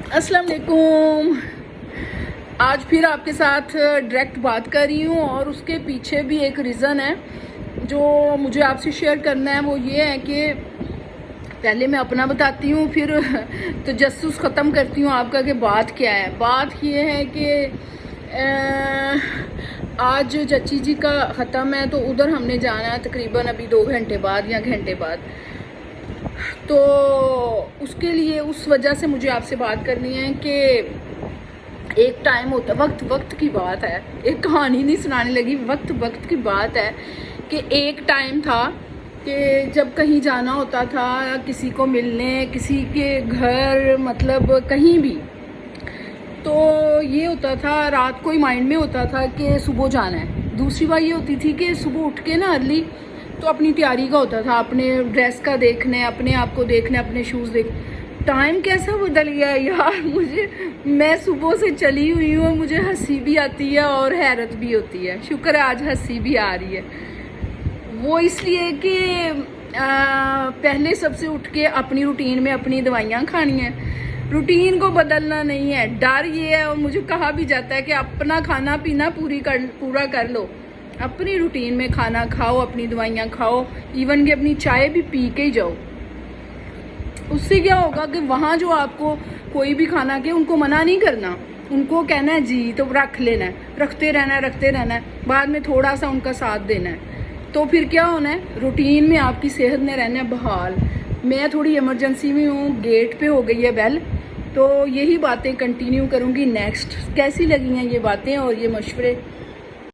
अस्सलाम वालेकुम। आज फिर आपके साथ डायरेक्ट बात कर रही हूँ और उसके पीछे भी एक रीज़न है जो मुझे आपसे शेयर करना है। वो ये है कि पहले मैं अपना बताती हूँ, फिर तजस्सुस ख़त्म करती हूँ आपका कि बात क्या है। बात ये है कि आज चची जी का ख़त्म है तो उधर हमने जाना है तकरीबन अभी 2 घंटे बाद या घंटे बाद। तो उसके लिए उस वजह से मुझे आपसे बात करनी है कि एक टाइम होता, वक्त की बात है, एक कहानी नहीं सुनाने लगी, वक्त की बात है कि एक टाइम था कि जब कहीं जाना होता था किसी को मिलने, किसी के घर, मतलब कहीं भी, तो ये होता था रात को ही माइंड में होता था कि सुबह जाना है। दूसरी बात ये होती थी कि सुबह उठ के ना अर्ली तो अपनी तैयारी का होता था, अपने ड्रेस का देखने, अपने आप को देखने, अपने शूज़ देख। टाइम कैसा बदल गया यार। मैं सुबह से चली हुई हूँ, मुझे हंसी भी आती है और हैरत भी होती है। शुक्र है आज हंसी भी आ रही है। वो इसलिए कि पहले सबसे उठ के अपनी रूटीन में अपनी दवाइयाँ खानी है, रूटीन को बदलना नहीं है। डर ये है, और मुझे कहा भी जाता है कि अपना खाना पीना पूरा कर लो, अपनी रूटीन में खाना खाओ, अपनी दवाइयाँ खाओ, इवन कि अपनी चाय भी पी के ही जाओ। उससे क्या होगा कि वहाँ जो आपको कोई भी खाना के उनको मना नहीं करना, उनको कहना है जी तो रख लेना है, रखते रहना है, बाद में थोड़ा सा उनका साथ देना है। तो फिर क्या होना है, रूटीन में आपकी सेहत ने रहना है बहाल। मैं थोड़ी इमरजेंसी में हूँ, गेट पे हो गई है बेल, तो यही बातें कंटिन्यू करूँगी नेक्स्ट। कैसी लगी हैं ये बातें और ये मशवरे